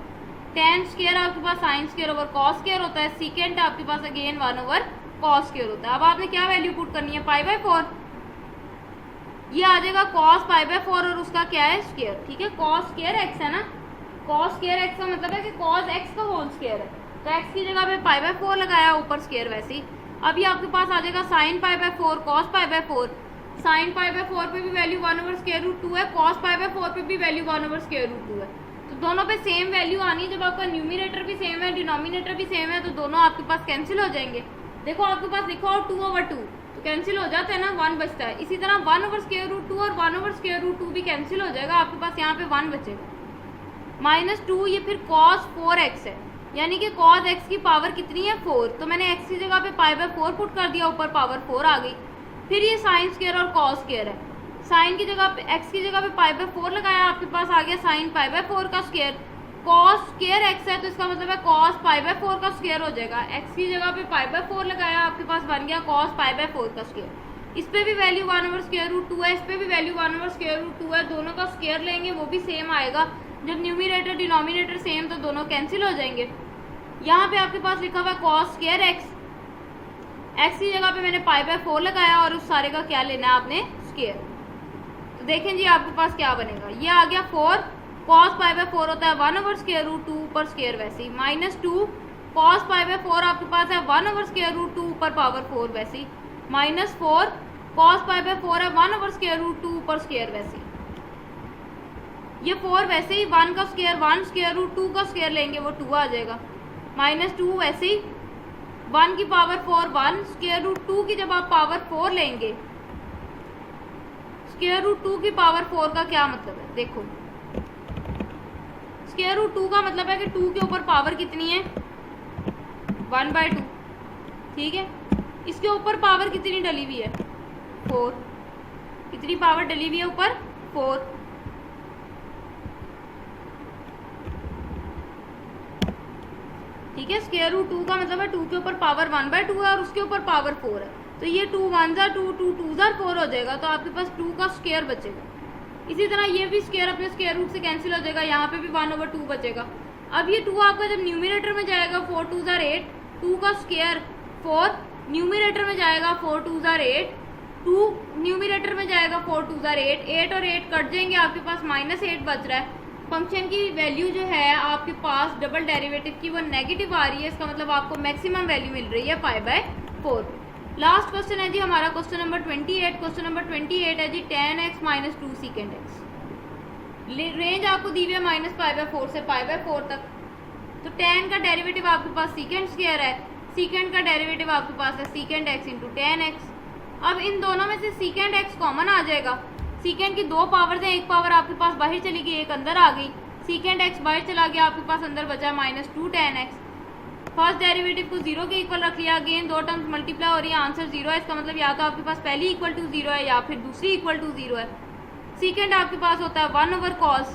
tan स्क्वायर आपके पास sin square over cos square होता है, secant आपके पास अगेन 1/cos स्क्वायर होता है। अब आपने क्या वैल्यू पुट करनी है? π/4। ये आ जाएगा cos π/4 और उसका क्या है? स्क्वायर। ठीक है, cos स्क्वायर x है ना, cos स्क्वायर x का मतलब है कि cos x का होल स्क्वायर है, तो x की जगह पे π/4 लगाया, ऊपर स्क्वायर वैसे ही। अभी आपके पास आ जाएगा sin π/4 cos π/4। sin π/4 पे भी वैल्यू 1/√2 है, cos π/4 पे भी वैल्यू 1/√2 है, तो दोनों पे सेम वैल्यू आनी। जब आपका न्यूमिनेटर भी सेम है, डिनोमिनेटर भी सेम है, तो दोनों आपके पास कैंसिल हो जाएंगे। देखो आपके पास लिखा हो 2/2, तो कैंसिल हो जाता है ना, 1 बचता है। इसी तरह 1/√2 और 1/√2 भी कैंसिल हो जाएगा, आपके पास यहाँ पे 1 बचेगा। -2 ये फिर cos 4x है, यानी कि cos x की पावर कितनी है? 4। तो मैंने x की जगह पे π/4 पुट कर दिया, ऊपर पावर 4 आ गई। फिर ये sin स्क्वायर और cos स्क्वायर है, sin की जगह पे x की जगह पे π/4 लगाया, आपके पास आ गया sin π/4 का स्क्वायर। cos स्क्वायर x है, तो इसका मतलब है cos π/4 का स्क्वायर हो जाएगा। x की जगह पे π/4 लगाया, आपके पास बन गया cos π/4 का स्क्वायर। इस पे भी वैल्यू 1/√2 है, इस पे भी वैल्यू 1/√2 है, दोनों का स्क्वायर लेंगे वो भी सेम आएगा। जब न्यूमिनेटर डिनोमिनेटर सेम, तो दोनों कैंसिल हो जाएंगे। यहाँ पे आपके पास लिखा हुआ है cos स्क्वायर x एक्स की जगह पे मैंने पाई बाय 4 लगाया और उस सारे का क्या लेना है आपने, स्क्वायर। तो देखें जी आपके पास क्या बनेगा, ये आ गया 4 कॉस पाई बाय 4 होता है 1/√2 ऊपर स्क्वायर वैसे ही, -2 कॉस पाई बाय 4 आपके पास है 1/√2 ऊपर पावर 4 वैसे ही, -4 कॉस पाई बाय 4 है 1/√2 ऊपर स्क्वायर वैसे ही। ये 4 वैसे ही 1 का स्क्वायर 1 √2 का स्क्वायर लेंगे वो 2 आ जाएगा, -2 वैसे ही 1 की पावर 4 1 √2 की जब आप पावर 4 लेंगे, √2 की पावर 4 का क्या मतलब है, देखो √2 का मतलब है कि 2 के ऊपर पावर कितनी है 1/2, ठीक है। इसके ऊपर पावर कितनी डली हुई है 4, कितनी पावर डली हुई है ऊपर 4, ठीक है। √2 का मतलब है 2 के ऊपर पावर 1/2 है और उसके ऊपर पावर 4 है, तो ये 2 1 2 2 2 4 हो जाएगा, तो आपके पास 2 का स्क्वायर बचेगा। इसी तरह ये भी स्क्वायर अपने स्क्वायर रूट से कैंसिल हो जाएगा, यहाँ पे भी 1/2 बचेगा। अब ये 2 आपका जब न्यूमिनेटर में जाएगा 4 2 8, 2 का स्क्वायर 4 न्यूमिनेटर में जाएगा 4 2 8, 2 न्यूमिनेटर में जाएगा 4 2 8, 8 और 8 कट जाएंगे, आपके पास -8 बच रहा है। फंक्शन की वैल्यू जो है आपके पास डबल डेरिवेटिव की वो नेगेटिव आ रही है, इसका मतलब आपको मैक्सिमम वैल्यू मिल रही है पाई बाय 4। लास्ट क्वेश्चन है जी हमारा क्वेश्चन नंबर 28। क्वेश्चन नंबर 28 है जी tan x - 2 secant x। Range आपको दी हुई है -π/4 से π/4 तक। तो tan का डेरिवेटिव आपके पास secant स्क्वायर है, secant का डेरिवेटिव आपके पास है secant x × tan x। अब इन दोनों में से secant x कॉमन आ जाएगा, secant की 2 पावर्स हैं, एक पावर आपके पास बाहर चली गई, एक अंदर आ गई, secant x बाहर चला गया, आपके पास अंदर बचा -2 tan x। फर्स्ट डेरिवेटिव को 0 के इक्वल रख लिया, अगेन 2 टर्म्स मल्टीप्लाई हो रही है, आंसर 0 है, इसका मतलब या तो आपके पास पहली इक्वल टू 0 है या फिर दूसरी इक्वल टू 0 है। सेकेंड आपके पास होता है 1/cos।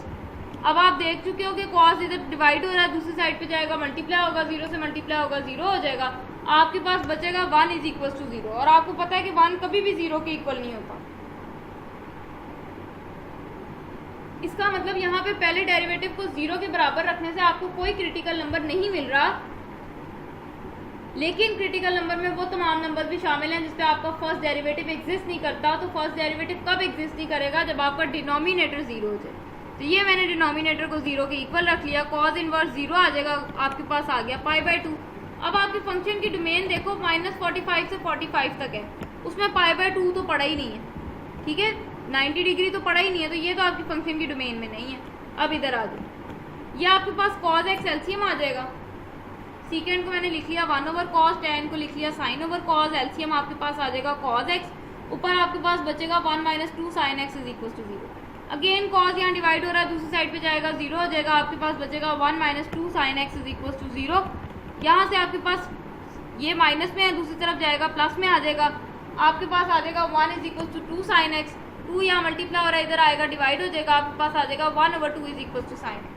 अब आप देख चुके हो कि cos इधर डिवाइड हो रहा है, दूसरी साइड पे जाएगा मल्टीप्लाई होगा, 0 से मल्टीप्लाई होगा 0 हो जाएगा, आपके पास बचेगा 1 = 0। और आपको पता है कि 1 कभी भी 0 के इक्वल नहीं होता। इसका मतलब यहाँ पे पहले डेरिवेटिव को 0 के बराबर रखने से आपको कोई क्रिटिकल नंबर नहीं मिल रहा, लेकिन क्रिटिकल नंबर में वो तमाम नंबर भी शामिल हैं जिसपे आपका फर्स्ट डेरिवेटिव एग्जिस्ट नहीं करता। तो फर्स्ट डेरिवेटिव कब एग्जिस्ट नहीं करेगा, जब आपका डिनोमिनेटर 0 हो जाए। तो ये मैंने डिनोमिनेटर को 0 के इक्वल रख लिया, cos इनवर्स 0 आ जाएगा, आपके पास आ गया π/2। अब आपके फंक्शन की डोमेन देखो -45 से 45 तक है, उसमें π/2 तो पड़ा ही नहीं है, ठीक है, 90 डिग्री तो पड़ा ही नहीं है, तो ये तो आपकी फंक्शन की डोमेन में नहीं है। अब इधर आ जाए, ये आपके पास cos x एलसीएम आ जाएगा, सीकेंड को मैंने लिख लिया 1/cos, tan को लिख लिया sin/cos, एलसीएम आपके पास आ जाएगा cos x, ऊपर आपके पास बचेगा 1 - 2 sin x = 0। अगेन cos यहाँ डिवाइड हो रहा है, दूसरी साइड पे जाएगा 0 हो जाएगा, आपके पास बचेगा 1 - 2 sin x = 0। यहाँ से आपके पास ये माइनस में है, दूसरी तरफ जाएगा प्लस में आ जाएगा, आपके पास आ जाएगा 1 = 2 sin x, 2 यहाँ मल्टीप्लाई हो रहा है, इधर आएगा डिवाइड हो जाएगा, आपके पास आ जाएगा 1/2 = sin x।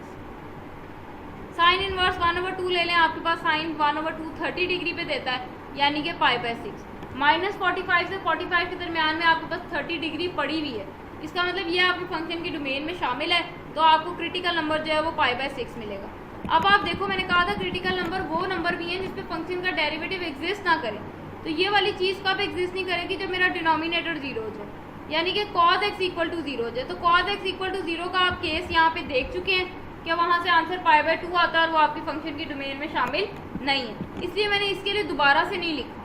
साइन इनवर्स 1/2 ले लें, आपके पास साइन 1/2 30 डिग्री पे देता है, यानी कि π/6। -45 से 45 के दरमियान में आपके पास 30 डिग्री पड़ी हुई है, इसका मतलब ये आपके फंक्शन की डोमेन में शामिल है, तो आपको क्रिटिकल नंबर जो है वो π/6 मिलेगा। अब आप देखो, मैंने कहा था क्रिटिकल नंबर वो नंबर भी हैं जिसपे फंक्शन का डेरिवेटिव एग्जिस्ट ना करे। तो ये वाली चीज़ कब एग्जिस्ट नहीं करेगी, जब मेरा डिनोमिनेटर 0 हो जाए, यानी कि cos x = 0 हो जाए। तो cos x = 0 का आप केस यहाँ पे देख चुके हैं कि वहाँ से आंसर π/2 आता है और वो आपकी फंक्शन की डोमेन में शामिल नहीं है, इसलिए मैंने इसके लिए दोबारा से नहीं लिखा।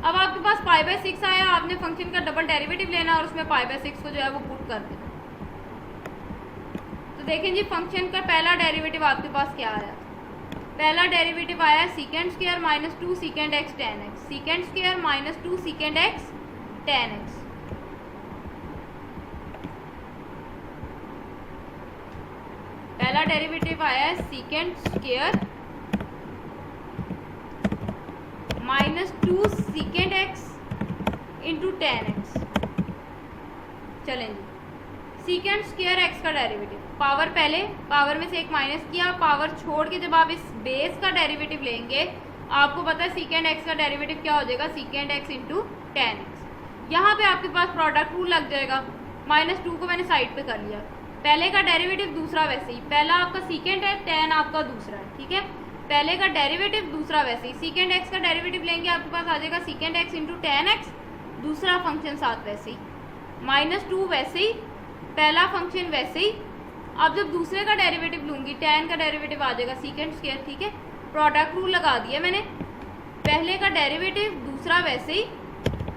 अब आपके पास π/6 आया, आपने फंक्शन का डबल डेरिवेटिव लेना और उसमें π/6 को जो है वो पुट कर देना। तो देखें जी, फंक्शन का पहला डेरिवेटिव आपके पास क्या आया, पहला डेरिवेटिव आया secant square -2 secant x tan x, secant square -2 secant x tan x। पहला डेरिवेटिव आया है secant square -2 secant x × tan x। चलें जी, secant स्क्वायर x का डेरिवेटिव, पावर पहले पावर में से एक माइनस किया, पावर छोड़ के जब आप इस बेस का डेरिवेटिव लेंगे, आपको पता है secant x का डेरिवेटिव क्या हो जाएगा, secant x × tan x। यहाँ पे आपके पास प्रोडक्ट रूल लग जाएगा, -2 को मैंने साइड पे कर लिया, पहले का डेरिवेटिव दूसरा वैसे ही, पहला आपका secant है, tan आपका दूसरा है, ठीक है। पहले का डेरिवेटिव, दूसरा वैसे ही। सीकेंड एक्स का डेरिवेटिव लेंगे, आपके पास आ जाएगा सीकेंड एक्स इंटू टेन एक्स, दूसरा फंक्शन साथ वैसे ही, -2 वैसे ही, पहला फंक्शन वैसे ही। अब जब दूसरे का डेरिवेटिव लूंगी, टेन का डेरिवेटिव आ जाएगा सीकेंड स्क्वायर, ठीक है। प्रोडक्ट रूल लगा दिया मैंने, पहले का डेरिवेटिव, दूसरा वैसे ही,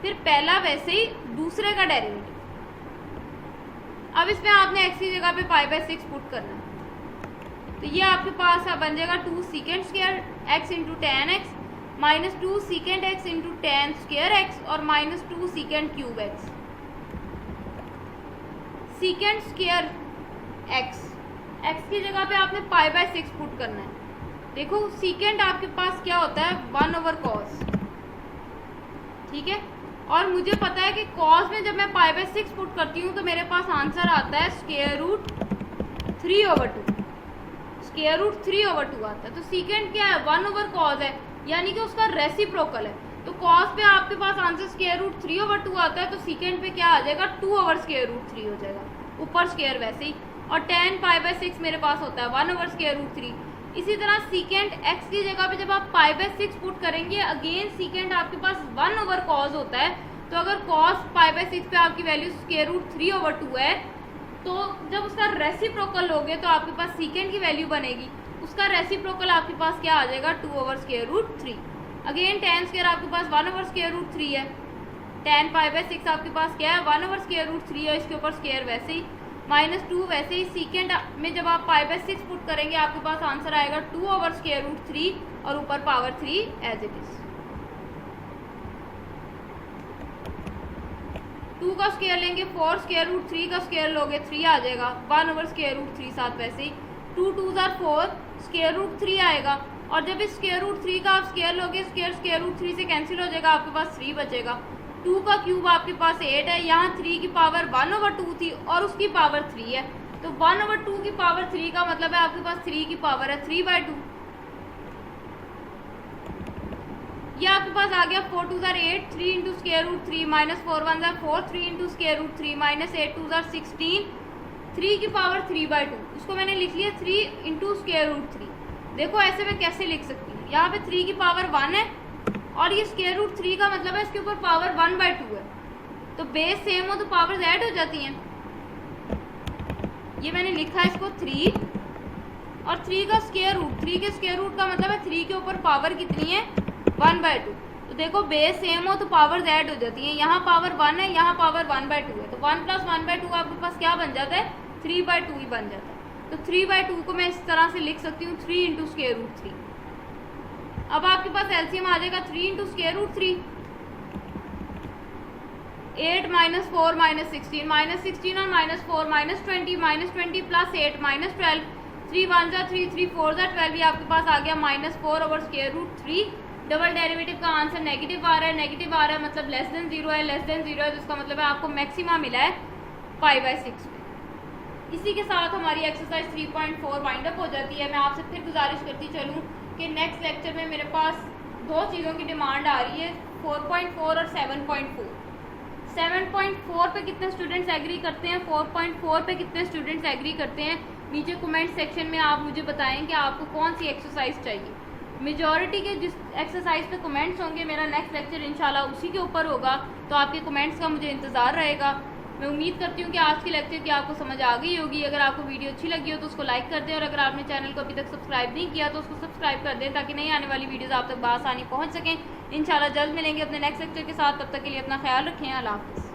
फिर पहला वैसे ही, दूसरे का डेरिवेटिव। अब इसमें आपने एक्स की जगह पे π/6 पुट करना है, तो ये आपके पास बन जाएगा 2 secant square x into ten x, -2 सीकेंड x into ten square x, और -2 सीकेंड cube x. Secant square x की जगह पे आपने π/6 पुट करना है। देखो सीकेंड आपके पास क्या होता है, 1/cos, ठीक है। और मुझे पता है कि cos में जब मैं π/6 पुट करती हूँ तो मेरे पास आंसर आता है √3/2, √3/2 आता है। तो सीकेंड क्या है, 1/cos है, यानी कि उसका रेसिप्रोकल है। तो cos पे आपके पास आंसर √3/2 आता है, तो सीकेंड पे क्या आ जाएगा, 2/√3 हो जाएगा, ऊपर स्क्वायर वैसे ही। और tan π/6 मेरे पास होता है 1/√3। इसी तरह सीकेंड x की जगह पे जब आप π/6 पुट करेंगे, अगेन सीकेंड आपके पास 1/cos होता है। तो अगर cos π/6 पे आपकी वैल्यू √3/2 है, तो जब उसका रेसिप्रोकल लोगे तो आपके पास सीकेंड की वैल्यू बनेगी, उसका रेसिप्रोकल आपके पास क्या आ जाएगा, 2/√3। अगेन tan स्क्वायर आपके पास 1/√3 है, tan π/6 आपके पास क्या है, 1/√3 है, इसके ऊपर स्क्वायर वैसे ही, -2 वैसे ही। सीकेंड में जब आप π/6 पुट करेंगे, आपके पास आंसर आएगा 2/√3 और ऊपर पावर 3 एज इट इज। 2 का स्क्वायर लेंगे, 4 √3 का स्क्वायर लोगे 3 आ जाएगा, 1/√3 साथ वैसे ही, 2 2 = 4, √3 आएगा। और जब इस √3 का आप स्क्वायर लोगे, √3 से कैंसिल हो जाएगा, आपके पास 3 बचेगा। 2 का क्यूब आपके पास 8 है, यहाँ 3 की पावर 1/2 थी और उसकी पावर 3 है, तो 1/2 की पावर 3 का मतलब है आपके पास 3 की पावर है 3/2। ये आपके पास आ गया 4 2 = 8, 3 × √3 -4 1 = 4, 3 × √3 -8 2 = 16, 3 की पावर 3/2। इसको मैंने लिख लिया 3 × √3। देखो ऐसे में कैसे लिख सकती हूँ, यहाँ पे 3 की पावर 1 है और ये √3 का मतलब है इसके ऊपर पावर 1/2 है, तो बेस सेम हो तो पावर्स ऐड हो जाती हैं। ये मैंने लिखा है इसको 3 और 3 का स्क्वायर रूट, 3 के स्क्वायर रूट का मतलब है 3 के ऊपर पावर कितनी है, 1/2। तो देखो बेस सेम हो तो पावर्स ऐड हो जाती हैं, यहाँ पावर 1 है, यहाँ पावर 1/2 है, तो 1 + 1/2 आपके पास क्या बन जाता है, 3/2 ही बन जाता है। तो 3/2 को मैं इस तरह से लिख सकती हूँ 3 × √3। अब आपके पास एलसीएम आ जाएगा 3 × √3, 8 - 4 - 16 -16 और -4 -20 -20 + 8 -12, 3 1 = 3 3 4 = 12। ये आपके पास आ गया -4/√3। डबल डेरिवेटिव का आंसर नेगेटिव आ रहा है, नेगेटिव आ रहा है मतलब लेस देन 0 है, लेस देन 0 है, जिसका मतलब है आपको मैक्सिमा मिला है π/6 में। इसी के साथ हमारी एक्सरसाइज 3.4 वाइंड अप हो जाती है। मैं आपसे फिर गुजारिश करती चलूँ कि नेक्स्ट लेक्चर में मेरे पास 2 चीज़ों की डिमांड आ रही है, 4.4 और 7.4। 7.4 पे कितने स्टूडेंट्स एग्री करते हैं, 4.4 पे कितने स्टूडेंट्स एग्री करते हैं, नीचे कमेंट सेक्शन में आप मुझे बताएं कि आपको कौन सी एक्सरसाइज चाहिए। मेजॉरिटी के जिस एक्सरसाइज पे कमेंट्स होंगे, मेरा नेक्स्ट लेक्चर इंशाल्लाह उसी के ऊपर होगा, तो आपके कमेंट्स का मुझे इंतज़ार रहेगा। मैं उम्मीद करती हूँ कि आज के लेक्चर की आपको समझ आ गई होगी। अगर आपको वीडियो अच्छी लगी हो तो उसको लाइक कर दें, और अगर आपने चैनल को अभी तक सब्सक्राइब नहीं किया तो उसको सब्सक्राइब कर दें, ताकि नई आने वाली वीडियोज़ आप तक बआसानी पहुँच सकें। इंशाल्लाह जल्द मिलेंगे अपने नेक्स्ट लेक्चर के साथ, तब तक के लिए अपना ख्याल रखें। अल्लाह हाफ़िज़।